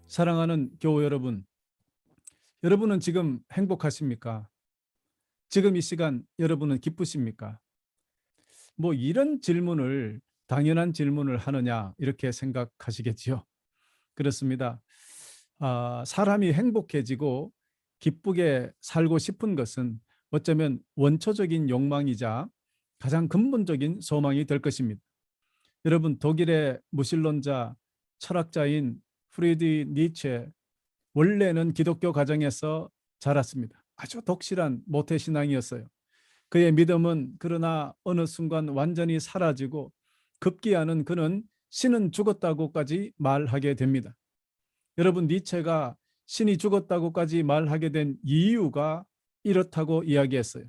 사랑하는 교우 여러분, 여러분은 지금 행복하십니까? 지금 이 시간 여러분은 기쁘십니까? 뭐 이런 질문을 당연한 질문을 하느냐 이렇게 생각하시겠지요. 그렇습니다. 사람이 행복해지고 기쁘게 살고 싶은 것은 어쩌면 원초적인 욕망이자 가장 근본적인 소망이 될 것입니다. 여러분, 독일의 무신론자 철학자인 프리드 니체, 원래는 기독교 가정에서 자랐습니다. 아주 독실한 모태신앙이었어요. 그의 믿음은 그러나 어느 순간 완전히 사라지고 급기야는 그는 신은 죽었다고까지 말하게 됩니다. 여러분, 니체가 신이 죽었다고까지 말하게 된 이유가 이렇다고 이야기했어요.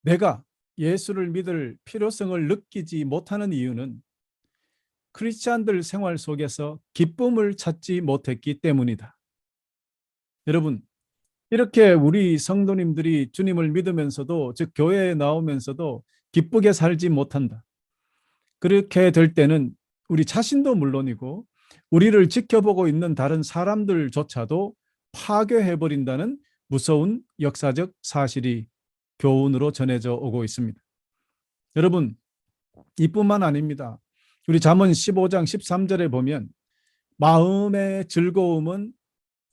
내가 예수를 믿을 필요성을 느끼지 못하는 이유는 크리스찬들 생활 속에서 기쁨을 찾지 못했기 때문이다. 여러분, 이렇게 우리 성도님들이 주님을 믿으면서도, 즉 교회에 나오면서도 기쁘게 살지 못한다. 그렇게 될 때는 우리 자신도 물론이고 우리를 지켜보고 있는 다른 사람들조차도 파괴해버린다는 무서운 역사적 사실이 교훈으로 전해져 오고 있습니다. 여러분, 이뿐만 아닙니다. 우리 잠언 15장 13절에 보면 마음의 즐거움은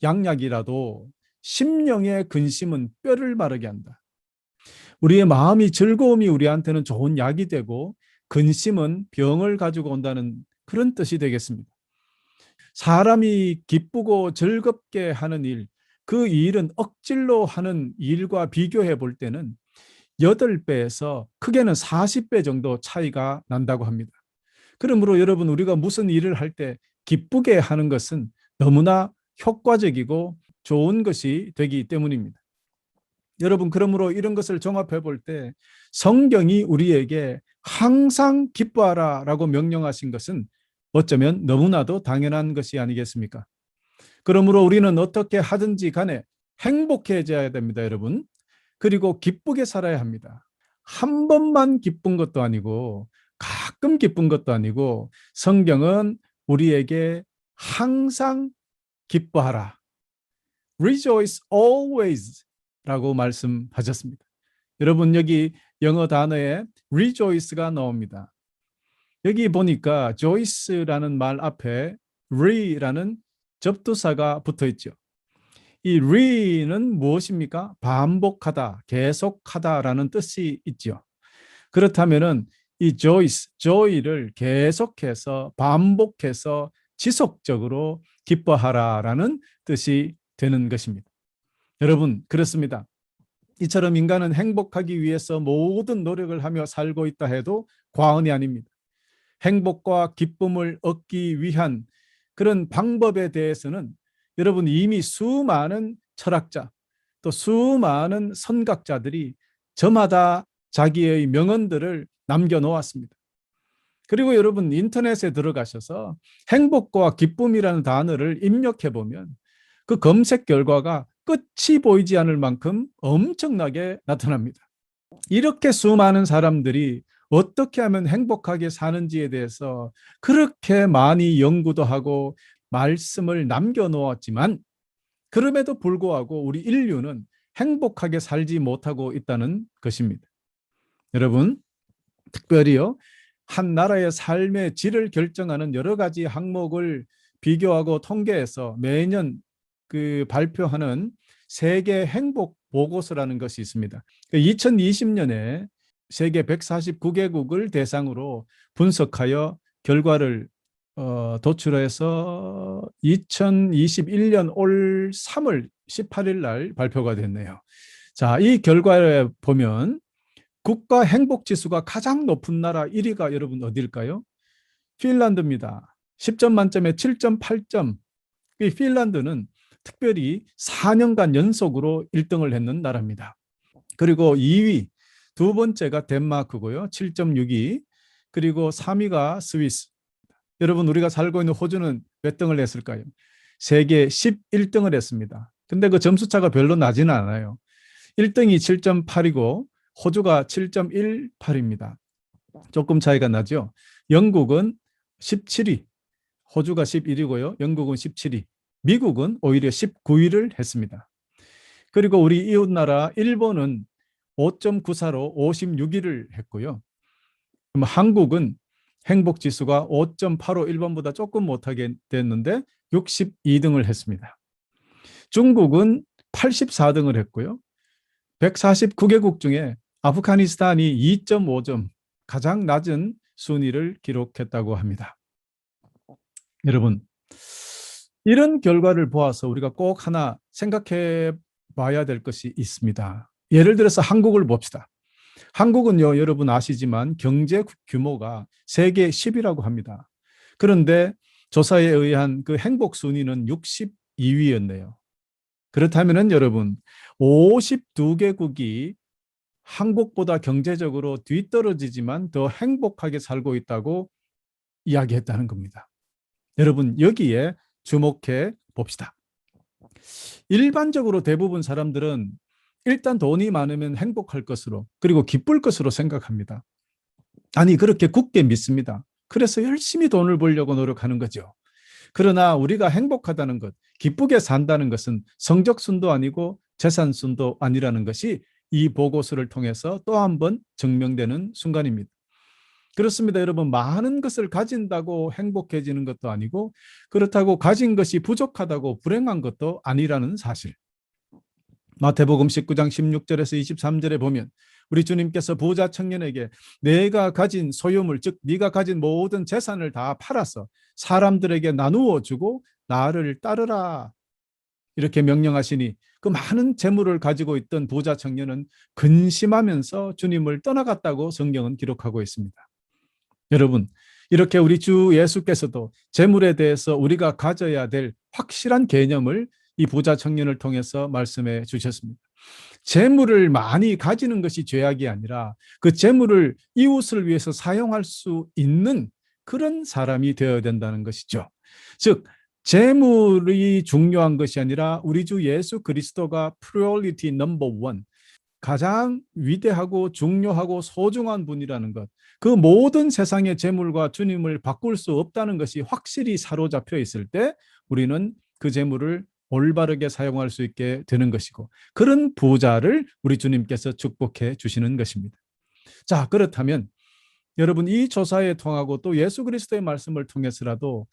양약이라도 심령의 근심은 뼈를 마르게 한다. 우리의 마음이 즐거움이 우리한테는 좋은 약이 되고 근심은 병을 가지고 온다는 그런 뜻이 되겠습니다. 사람이 기쁘고 즐겁게 하는 일, 그 일은 억질로 하는 일과 비교해 볼 때는 8배에서 크게는 40배 정도 차이가 난다고 합니다. 그러므로 여러분, 우리가 무슨 일을 할 때 기쁘게 하는 것은 너무나 효과적이고 좋은 것이 되기 때문입니다. 여러분, 그러므로 이런 것을 종합해 볼 때 성경이 우리에게 항상 기뻐하라 라고 명령하신 것은 어쩌면 너무나도 당연한 것이 아니겠습니까? 그러므로 우리는 어떻게 하든지 간에 행복해져야 됩니다, 여러분. 그리고 기쁘게 살아야 합니다. 한 번만 기쁜 것도 아니고 가끔 기쁜 것도 아니고 성경은 우리에게 항상 기뻐하라. Rejoice always 라고 말씀하셨습니다. 여러분, 여기 영어 단어에 rejoice가 나옵니다. 여기 보니까 joyce라는 말 앞에 re라는 접두사가 붙어 있죠. 이 re는 무엇입니까? 반복하다, 계속하다라는 뜻이 있죠. 그렇다면은 이 joy를 계속해서 반복해서 지속적으로 기뻐하라라는 뜻이 되는 것입니다. 여러분, 그렇습니다. 이처럼 인간은 행복하기 위해서 모든 노력을 하며 살고 있다 해도 과언이 아닙니다. 행복과 기쁨을 얻기 위한 그런 방법에 대해서는 여러분, 이미 수많은 철학자, 또 수많은 선각자들이 저마다 자기의 명언들을 남겨놓았습니다. 그리고 여러분, 인터넷에 들어가셔서 행복과 기쁨이라는 단어를 입력해 보면 그 검색 결과가 끝이 보이지 않을 만큼 엄청나게 나타납니다. 이렇게 수많은 사람들이 어떻게 하면 행복하게 사는지에 대해서 그렇게 많이 연구도 하고 말씀을 남겨놓았지만 그럼에도 불구하고 우리 인류는 행복하게 살지 못하고 있다는 것입니다. 여러분, 특별히요, 한 나라의 삶의 질을 결정하는 여러 가지 항목을 비교하고 통계해서 매년 발표하는 세계 행복 보고서라는 것이 있습니다. 2020년에 세계 149개국을 대상으로 분석하여 결과를 도출해서 2021년 올 3월 18일 날 발표가 됐네요. 자, 이 결과에 보면 국가 행복 지수가 가장 높은 나라 1위가 여러분 어딜까요? 핀란드입니다. 10점 만점에 7.8점. 이 핀란드는 특별히 4년간 연속으로 1등을 했는 나라입니다. 그리고 2위, 두 번째가 덴마크고요. 7.62. 그리고 3위가 스위스. 여러분, 우리가 살고 있는 호주는 몇 등을 했을까요? 세계 11등을 했습니다. 근데 그 점수차가 별로 나지는 않아요. 1등이 7.8이고 호주가 7.18입니다. 조금 차이가 나죠. 영국은 17위, 호주가 11위고요. 영국은 17위. 미국은 오히려 19위를 했습니다. 그리고 우리 이웃나라 일본은 5.94로 56위를 했고요. 그럼 한국은 행복지수가 5.85 일본보다 조금 못하게 됐는데 62등을 했습니다. 중국은 84등을 했고요. 149개국 중에 아프가니스탄이 2.5점 가장 낮은 순위를 기록했다고 합니다. 여러분, 이런 결과를 보아서 우리가 꼭 하나 생각해 봐야 될 것이 있습니다. 예를 들어서 한국을 봅시다. 한국은요, 여러분 아시지만 경제 규모가 세계 10위라고 합니다. 그런데 조사에 의한 그 행복 순위는 62위였네요. 그렇다면은 여러분 52개국이 한국보다 경제적으로 뒤떨어지지만 더 행복하게 살고 있다고 이야기했다는 겁니다. 여러분 여기에 주목해 봅시다. 일반적으로 대부분 사람들은 일단 돈이 많으면 행복할 것으로 그리고 기쁠 것으로 생각합니다. 아니 그렇게 굳게 믿습니다. 그래서 열심히 돈을 벌려고 노력하는 거죠. 그러나 우리가 행복하다는 것, 기쁘게 산다는 것은 성적순도 아니고 재산순도 아니라는 것이 이 보고서를 통해서 또 한 번 증명되는 순간입니다. 그렇습니다. 여러분, 많은 것을 가진다고 행복해지는 것도 아니고 그렇다고 가진 것이 부족하다고 불행한 것도 아니라는 사실. 마태복음 19장 16절에서 23절에 보면 우리 주님께서 부자 청년에게 내가 가진 소유물, 즉 네가 가진 모든 재산을 다 팔아서 사람들에게 나누어 주고 나를 따르라 이렇게 명령하시니 그 많은 재물을 가지고 있던 부자 청년은 근심하면서 주님을 떠나갔다고 성경은 기록하고 있습니다. 여러분, 이렇게 우리 주 예수께서도 재물에 대해서 우리가 가져야 될 확실한 개념을 이 부자 청년을 통해서 말씀해 주셨습니다. 재물을 많이 가지는 것이 죄악이 아니라 그 재물을 이웃을 위해서 사용할 수 있는 그런 사람이 되어야 된다는 것이죠. 즉 재물이 중요한 것이 아니라 우리 주 예수 그리스도가 priority number one, 가장 위대하고 중요하고 소중한 분이라는 것, 그 모든 세상의 재물과 주님을 바꿀 수 없다는 것이 확실히 사로잡혀 있을 때 우리는 그 재물을 올바르게 사용할 수 있게 되는 것이고 그런 부자를 우리 주님께서 축복해 주시는 것입니다. 자, 그렇다면 여러분 이 조사에 통하고 또 예수 그리스도의 말씀을 통해서라도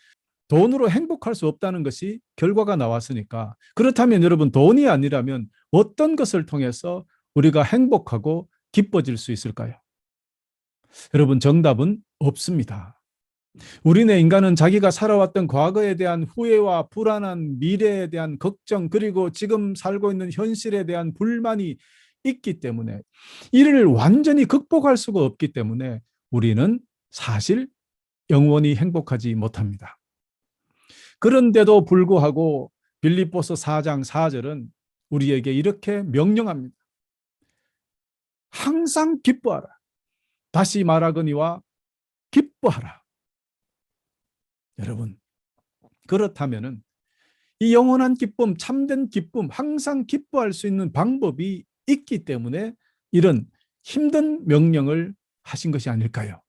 돈으로 행복할 수 없다는 것이 결과가 나왔으니까 그렇다면 여러분 돈이 아니라면 어떤 것을 통해서 우리가 행복하고 기뻐질 수 있을까요? 여러분 정답은 없습니다. 우리네 인간은 자기가 살아왔던 과거에 대한 후회와 불안한 미래에 대한 걱정 그리고 지금 살고 있는 현실에 대한 불만이 있기 때문에 이를 완전히 극복할 수가 없기 때문에 우리는 사실 영원히 행복하지 못합니다. 그런데도 불구하고 빌립보서 4장 4절은 우리에게 이렇게 명령합니다. 항상 기뻐하라. 다시 말하거니와 기뻐하라. 여러분, 그렇다면은 이 영원한 기쁨, 참된 기쁨, 항상 기뻐할 수 있는 방법이 있기 때문에 이런 힘든 명령을 하신 것이 아닐까요?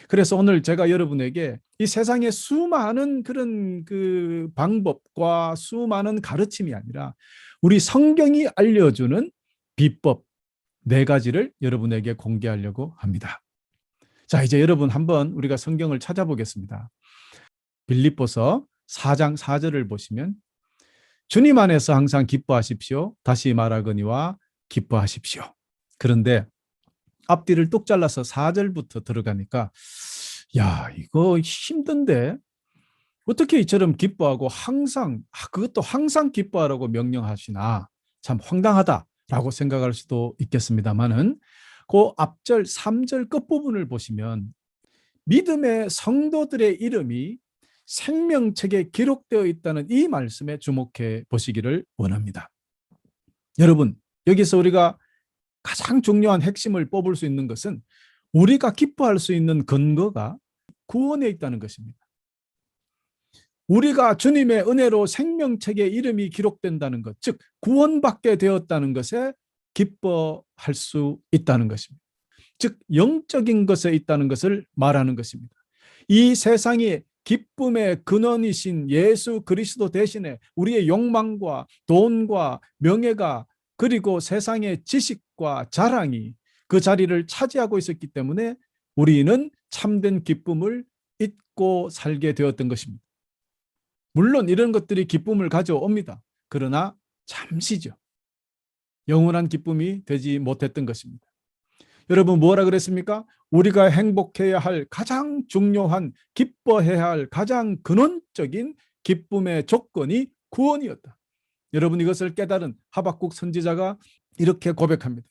그래서 오늘 제가 여러분에게 이 세상에 수많은 그런 그 방법과 수많은 가르침이 아니라 우리 성경이 알려주는 비법 4가지를 여러분에게 공개하려고 합니다. 자, 이제 여러분 한번 우리가 성경을 찾아보겠습니다. 빌립보서 4장 4절을 보시면 주님 안에서 항상 기뻐하십시오. 다시 말하거니와 기뻐하십시오. 그런데 앞뒤를 뚝 잘라서 4절부터 들어가니까 야, 이거 힘든데 어떻게 이처럼 기뻐하고 항상 그것도 항상 기뻐하라고 명령하시나 참 황당하다라고 생각할 수도 있겠습니다만은 그 앞절 3절 끝부분을 보시면 믿음의 성도들의 이름이 생명책에 기록되어 있다는 이 말씀에 주목해 보시기를 원합니다. 여러분, 여기서 우리가 가장 중요한 핵심을 뽑을 수 있는 것은 우리가 기뻐할 수 있는 근거가 구원에 있다는 것입니다. 우리가 주님의 은혜로 생명책에 이름이 기록된다는 것, 즉 구원받게 되었다는 것에 기뻐할 수 있다는 것입니다. 즉 영적인 것에 있다는 것을 말하는 것입니다. 이 세상이 기쁨의 근원이신 예수 그리스도 대신에 우리의 욕망과 돈과 명예가 그리고 세상의 지식과 자랑이 그 자리를 차지하고 있었기 때문에 우리는 참된 기쁨을 잊고 살게 되었던 것입니다. 물론 이런 것들이 기쁨을 가져옵니다. 그러나 잠시죠. 영원한 기쁨이 되지 못했던 것입니다. 여러분 뭐라 그랬습니까? 우리가 행복해야 할 가장 중요한 기뻐해야 할 가장 근원적인 기쁨의 조건이 구원이었다. 여러분 이것을 깨달은 하박국 선지자가 이렇게 고백합니다.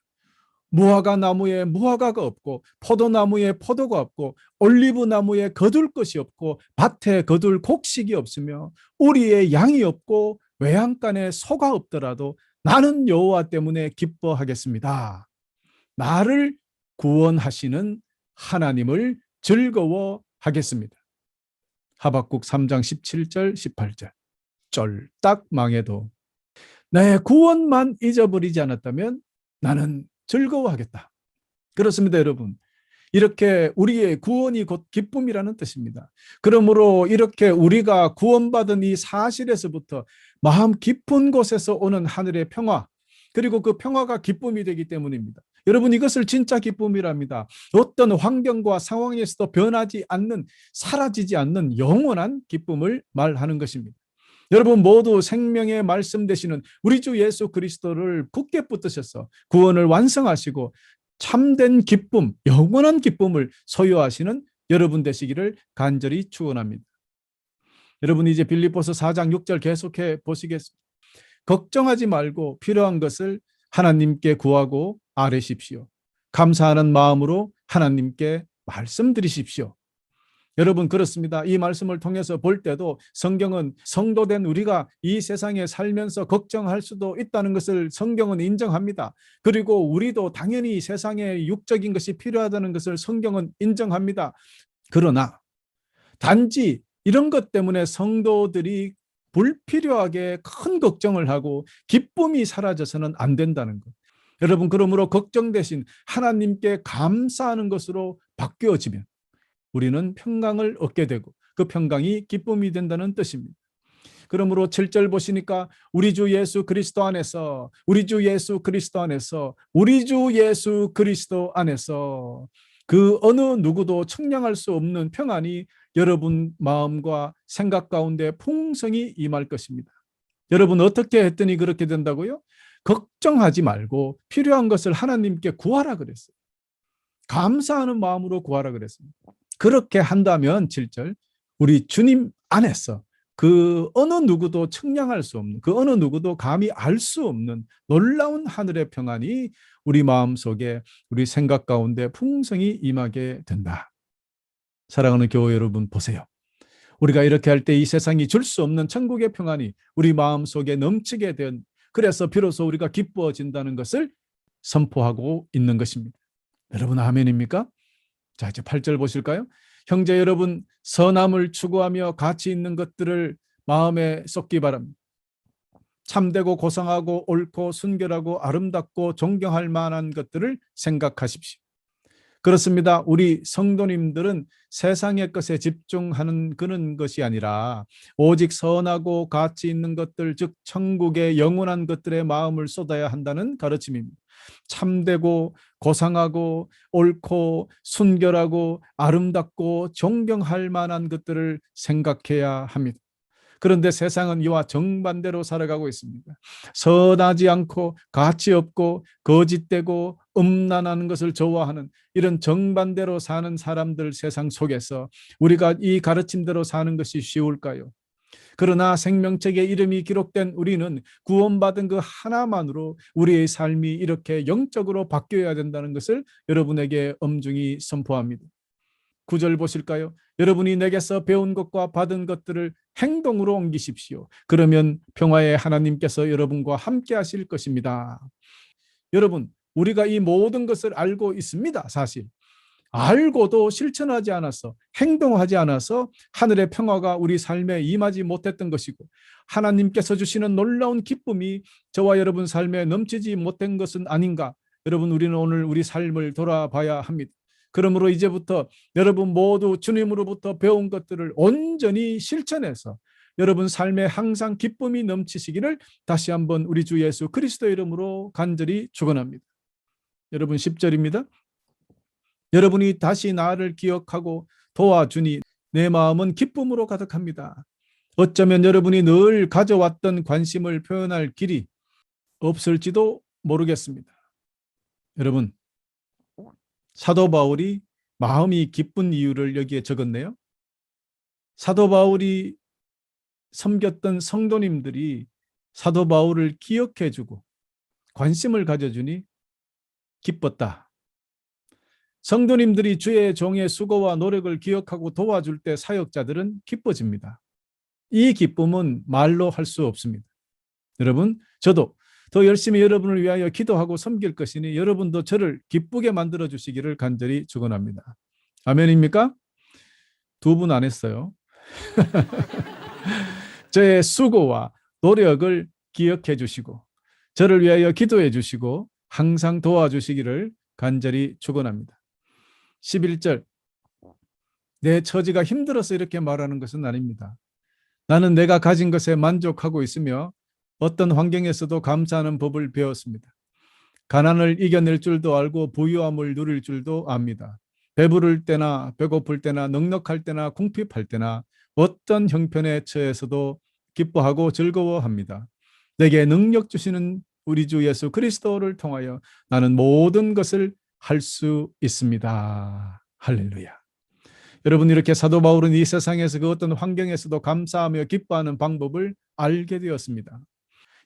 무화과 나무에 무화과가 없고 포도나무에 포도가 없고 올리브 나무에 거둘 것이 없고 밭에 거둘 곡식이 없으며 우리의 양이 없고 외양간에 소가 없더라도 나는 여호와 때문에 기뻐하겠습니다. 나를 구원하시는 하나님을 즐거워하겠습니다. 하박국 3장 17절 18절. 쫄딱 망해도 내 구원만 잊어버리지 않았다면 나는 즐거워하겠다. 그렇습니다, 여러분. 이렇게 우리의 구원이 곧 기쁨이라는 뜻입니다. 그러므로 이렇게 우리가 구원받은 이 사실에서부터 마음 깊은 곳에서 오는 하늘의 평화, 그리고 그 평화가 기쁨이 되기 때문입니다. 여러분 이것을 진짜 기쁨이랍니다. 어떤 환경과 상황에서도 변하지 않는, 사라지지 않는 영원한 기쁨을 말하는 것입니다. 여러분 모두 생명의 말씀 되시는 우리 주 예수 그리스도를 굳게 붙드셔서 구원을 완성하시고 참된 기쁨, 영원한 기쁨을 소유하시는 여러분 되시기를 간절히 축원합니다. 여러분 이제 빌립보서 4장 6절 계속해 보시겠습니다. 걱정하지 말고 필요한 것을 하나님께 구하고 아뢰십시오. 감사하는 마음으로 하나님께 말씀드리십시오. 여러분 그렇습니다. 이 말씀을 통해서 볼 때도 성경은 성도된 우리가 이 세상에 살면서 걱정할 수도 있다는 것을 성경은 인정합니다. 그리고 우리도 당연히 세상에 육적인 것이 필요하다는 것을 성경은 인정합니다. 그러나 단지 이런 것 때문에 성도들이 불필요하게 큰 걱정을 하고 기쁨이 사라져서는 안 된다는 것. 여러분 그러므로 걱정 대신 하나님께 감사하는 것으로 바뀌어지면 우리는 평강을 얻게 되고 그 평강이 기쁨이 된다는 뜻입니다. 그러므로 7절 보시니까 우리 주 예수 그리스도 안에서 우리 주 예수 그리스도 안에서 우리 주 예수 그리스도 안에서 그 어느 누구도 측량할 수 없는 평안이 여러분 마음과 생각 가운데 풍성히 임할 것입니다. 여러분 어떻게 했더니 그렇게 된다고요? 걱정하지 말고 필요한 것을 하나님께 구하라 그랬어요. 감사하는 마음으로 구하라 그랬습니다. 그렇게 한다면 7절 우리 주님 안에서 그 어느 누구도 측량할 수 없는 그 어느 누구도 감히 알 수 없는 놀라운 하늘의 평안이 우리 마음속에 우리 생각 가운데 풍성히 임하게 된다. 사랑하는 교회 여러분 보세요. 우리가 이렇게 할 때 이 세상이 줄 수 없는 천국의 평안이 우리 마음속에 넘치게 된 그래서 비로소 우리가 기뻐진다는 것을 선포하고 있는 것입니다. 여러분 아멘입니까? 자 이제 8절 보실까요? 형제 여러분 선함을 추구하며 가치 있는 것들을 마음에 쏟기 바랍니다. 참되고 고상하고 옳고 순결하고 아름답고 존경할 만한 것들을 생각하십시오. 그렇습니다. 우리 성도님들은 세상의 것에 집중하는 그런 것이 아니라 오직 선하고 가치 있는 것들, 즉 천국의 영원한 것들의 마음을 쏟아야 한다는 가르침입니다. 참되고 고상하고 옳고 순결하고 아름답고 존경할 만한 것들을 생각해야 합니다. 그런데 세상은 이와 정반대로 살아가고 있습니다. 선하지 않고 가치 없고 거짓되고 음란한 것을 좋아하는 이런 정반대로 사는 사람들 세상 속에서 우리가 이 가르침대로 사는 것이 쉬울까요? 그러나 생명책에 이름이 기록된 우리는 구원받은 그 하나만으로 우리의 삶이 이렇게 영적으로 바뀌어야 된다는 것을 여러분에게 엄중히 선포합니다. 9절 보실까요? 여러분이 내게서 배운 것과 받은 것들을 행동으로 옮기십시오. 그러면 평화의 하나님께서 여러분과 함께 하실 것입니다. 여러분, 우리가 이 모든 것을 알고 있습니다. 사실. 알고도 실천하지 않아서 행동하지 않아서 하늘의 평화가 우리 삶에 임하지 못했던 것이고 하나님께서 주시는 놀라운 기쁨이 저와 여러분 삶에 넘치지 못한 것은 아닌가. 여러분 우리는 오늘 우리 삶을 돌아봐야 합니다. 그러므로 이제부터 여러분 모두 주님으로부터 배운 것들을 온전히 실천해서 여러분 삶에 항상 기쁨이 넘치시기를 다시 한번 우리 주 예수 그리스도 이름으로 간절히 축원합니다. 여러분 10절입니다. 여러분이 다시 나를 기억하고 도와주니 내 마음은 기쁨으로 가득합니다. 어쩌면 여러분이 늘 가져왔던 관심을 표현할 길이 없을지도 모르겠습니다. 여러분, 사도 바울이 마음이 기쁜 이유를 여기에 적었네요. 사도 바울이 섬겼던 성도님들이 사도 바울을 기억해주고 관심을 가져주니 기뻤다. 성도님들이 주의 종의 수고와 노력을 기억하고 도와줄 때 사역자들은 기뻐집니다. 이 기쁨은 말로 할 수 없습니다. 여러분, 저도 더 열심히 여러분을 위하여 기도하고 섬길 것이니 여러분도 저를 기쁘게 만들어 주시기를 간절히 축원합니다. 아멘입니까? 두 분 안 했어요. 저의 수고와 노력을 기억해 주시고 저를 위하여 기도해 주시고 항상 도와주시기를 간절히 축원합니다. 11절, 내 처지가 힘들어서 이렇게 말하는 것은 아닙니다. 나는 내가 가진 것에 만족하고 있으며 어떤 환경에서도 감사하는 법을 배웠습니다. 가난을 이겨낼 줄도 알고 부유함을 누릴 줄도 압니다. 배부를 때나 배고플 때나 넉넉할 때나 궁핍할 때나 어떤 형편에 처해서도 기뻐하고 즐거워합니다. 내게 능력 주시는 우리 주 예수 그리스도를 통하여 나는 모든 것을 할 수 있습니다. 할렐루야. 여러분, 이렇게 사도 바울은 이 세상에서 그 어떤 환경에서도 감사하며 기뻐하는 방법을 알게 되었습니다.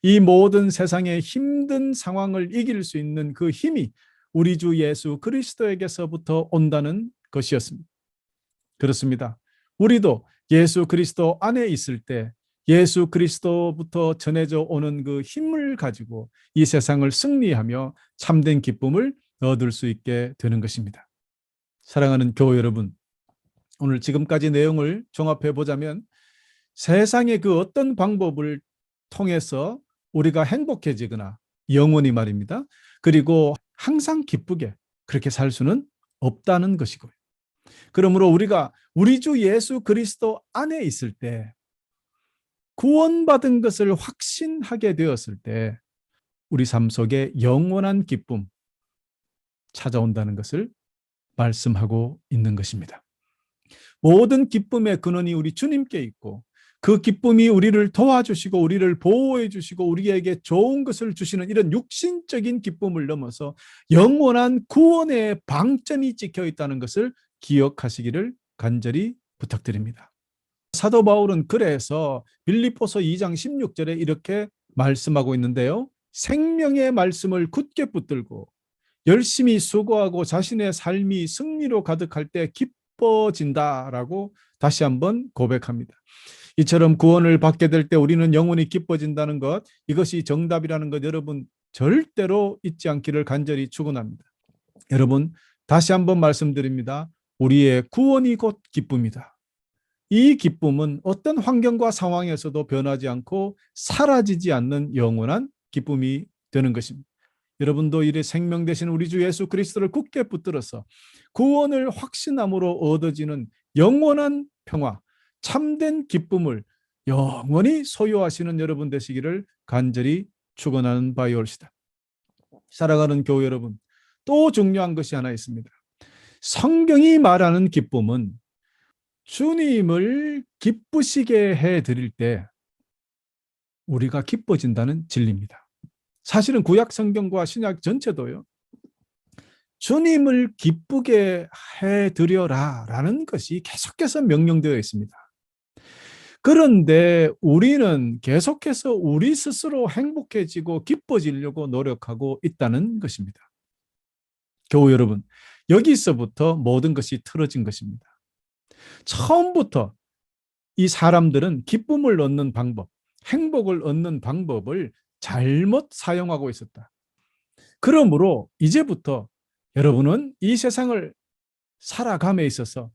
이 모든 세상의 힘든 상황을 이길 수 있는 그 힘이 우리 주 예수 그리스도에게서부터 온다는 것이었습니다. 그렇습니다. 우리도 예수 그리스도 안에 있을 때 예수 그리스도부터 전해져 오는 그 힘을 가지고 이 세상을 승리하며 참된 기쁨을 얻을 수 있게 되는 것입니다. 사랑하는 교회 여러분, 오늘 지금까지 내용을 종합해 보자면 세상의 그 어떤 방법을 통해서 우리가 행복해지거나 영원히 말입니다. 그리고 항상 기쁘게 그렇게 살 수는 없다는 것이고요. 그러므로 우리가 우리 주 예수 그리스도 안에 있을 때 구원받은 것을 확신하게 되었을 때 우리 삶 속에 영원한 기쁨 찾아온다는 것을 말씀하고 있는 것입니다. 모든 기쁨의 근원이 우리 주님께 있고 그 기쁨이 우리를 도와주시고 우리를 보호해 주시고 우리에게 좋은 것을 주시는 이런 육신적인 기쁨을 넘어서 영원한 구원의 방점이 찍혀 있다는 것을 기억하시기를 간절히 부탁드립니다. 사도 바울은 그래서 빌립보서 2장 16절에 이렇게 말씀하고 있는데요. 생명의 말씀을 굳게 붙들고 열심히 수고하고 자신의 삶이 승리로 가득할 때 기뻐진다라고 다시 한번 고백합니다. 이처럼 구원을 받게 될 때 우리는 영원히 기뻐진다는 것, 이것이 정답이라는 것 여러분 절대로 잊지 않기를 간절히 축원합니다. 여러분, 다시 한번 말씀드립니다. 우리의 구원이 곧 기쁨이다. 이 기쁨은 어떤 환경과 상황에서도 변하지 않고 사라지지 않는 영원한 기쁨이 되는 것입니다. 여러분도 이래 생명 되신 우리 주 예수 그리스도를 굳게 붙들어서 구원을 확신함으로 얻어지는 영원한 평화, 참된 기쁨을 영원히 소유하시는 여러분 되시기를 간절히 축원하는 바이올시다. 살아가는 교회 여러분, 또 중요한 것이 하나 있습니다. 성경이 말하는 기쁨은 주님을 기쁘시게 해드릴 때 우리가 기뻐진다는 진리입니다. 사실은 구약 성경과 신약 전체도요. 주님을 기쁘게 해드려라 라는 것이 계속해서 명령되어 있습니다. 그런데 우리는 계속해서 우리 스스로 행복해지고 기뻐지려고 노력하고 있다는 것입니다. 교우 여러분, 여기서부터 모든 것이 틀어진 것입니다. 처음부터 이 사람들은 기쁨을 얻는 방법, 행복을 얻는 방법을 잘못 사용하고 있었다. 그러므로 이제부터 여러분은 이 세상을 살아감에 있어서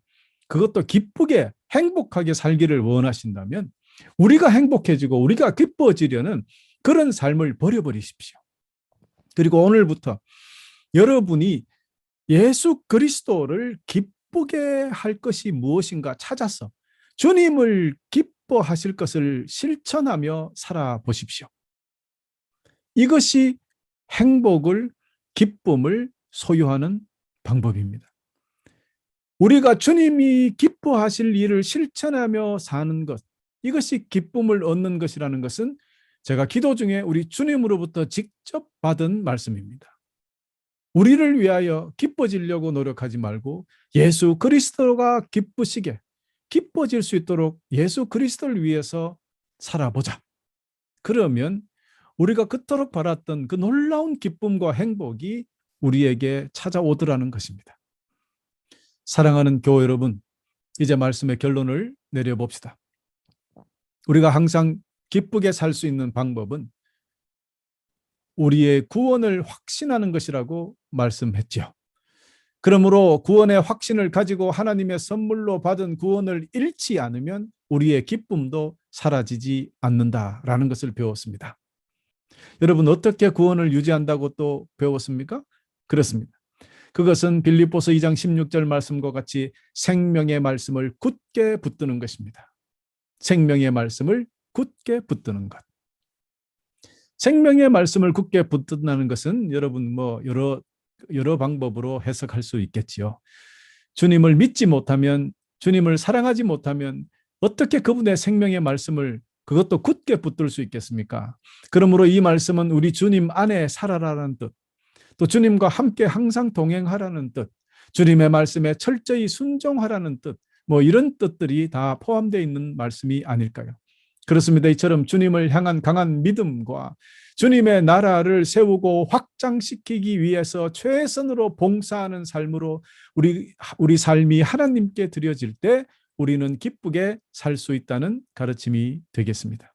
그것도 기쁘게 행복하게 살기를 원하신다면 우리가 행복해지고 우리가 기뻐지려는 그런 삶을 버려버리십시오. 그리고 오늘부터 여러분이 예수 그리스도를 기쁘게 할 것이 무엇인가 찾아서 주님을 기뻐하실 것을 실천하며 살아보십시오. 이것이 행복을, 기쁨을 소유하는 방법입니다. 우리가 주님이 기뻐하실 일을 실천하며 사는 것, 이것이 기쁨을 얻는 것이라는 것은 제가 기도 중에 우리 주님으로부터 직접 받은 말씀입니다. 우리를 위하여 기뻐지려고 노력하지 말고 예수 그리스도가 기쁘시게 기뻐질 수 있도록 예수 그리스도를 위해서 살아보자. 그러면 우리가 그토록 바랐던 그 놀라운 기쁨과 행복이 우리에게 찾아오더라는 것입니다. 사랑하는 교회 여러분, 이제 말씀의 결론을 내려봅시다. 우리가 항상 기쁘게 살 수 있는 방법은 우리의 구원을 확신하는 것이라고 말씀했죠. 그러므로 구원의 확신을 가지고 하나님의 선물로 받은 구원을 잃지 않으면 우리의 기쁨도 사라지지 않는다라는 것을 배웠습니다. 여러분, 어떻게 구원을 유지한다고 또 배웠습니까? 그렇습니다. 그것은 빌립보서 2장 16절 말씀과 같이 생명의 말씀을 굳게 붙드는 것입니다. 생명의 말씀을 굳게 붙드는 것. 생명의 말씀을 굳게 붙든다는 것은 여러분 여러 방법으로 해석할 수 있겠지요. 주님을 믿지 못하면, 주님을 사랑하지 못하면 어떻게 그분의 생명의 말씀을 그것도 굳게 붙들 수 있겠습니까? 그러므로 이 말씀은 우리 주님 안에 살아라는 뜻, 또 주님과 함께 항상 동행하라는 뜻, 주님의 말씀에 철저히 순종하라는 뜻, 이런 뜻들이 다 포함되어 있는 말씀이 아닐까요? 그렇습니다. 이처럼 주님을 향한 강한 믿음과 주님의 나라를 세우고 확장시키기 위해서 최선으로 봉사하는 삶으로 우리 삶이 하나님께 드려질 때 우리는 기쁘게 살 수 있다는 가르침이 되겠습니다.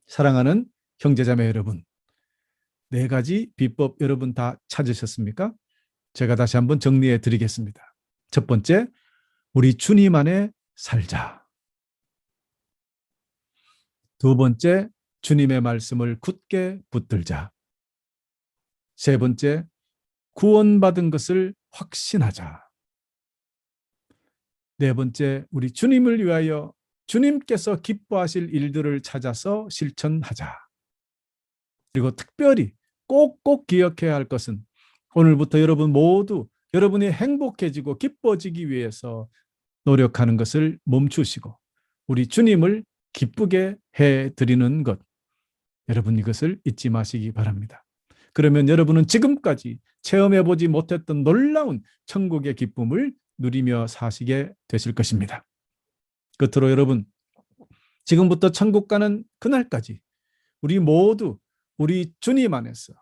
사랑하는 형제자매 여러분, 4가지 비법 여러분 다 찾으셨습니까? 제가 다시 한번 정리해 드리겠습니다. 첫 번째, 우리 주님 안에 살자. 두 번째, 주님의 말씀을 굳게 붙들자. 세 번째, 구원받은 것을 확신하자. 네 번째, 우리 주님을 위하여 주님께서 기뻐하실 일들을 찾아서 실천하자. 그리고 특별히 꼭꼭 기억해야 할 것은 오늘부터 여러분 모두 여러분이 행복해지고 기뻐지기 위해서 노력하는 것을 멈추시고 우리 주님을 기쁘게 해드리는 것, 여러분 이것을 잊지 마시기 바랍니다. 그러면 여러분은 지금까지 체험해보지 못했던 놀라운 천국의 기쁨을 누리며 사시게 되실 것입니다. 끝으로 여러분, 지금부터 천국 가는 그날까지 우리 모두 우리 주님 안에서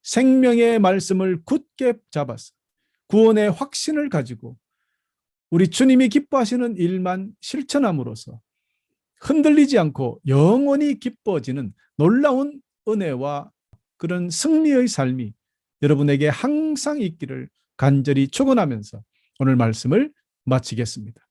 생명의 말씀을 굳게 잡아서 구원의 확신을 가지고 우리 주님이 기뻐하시는 일만 실천함으로써 흔들리지 않고 영원히 기뻐지는 놀라운 은혜와 그런 승리의 삶이 여러분에게 항상 있기를 간절히 축원하면서 오늘 말씀을 마치겠습니다.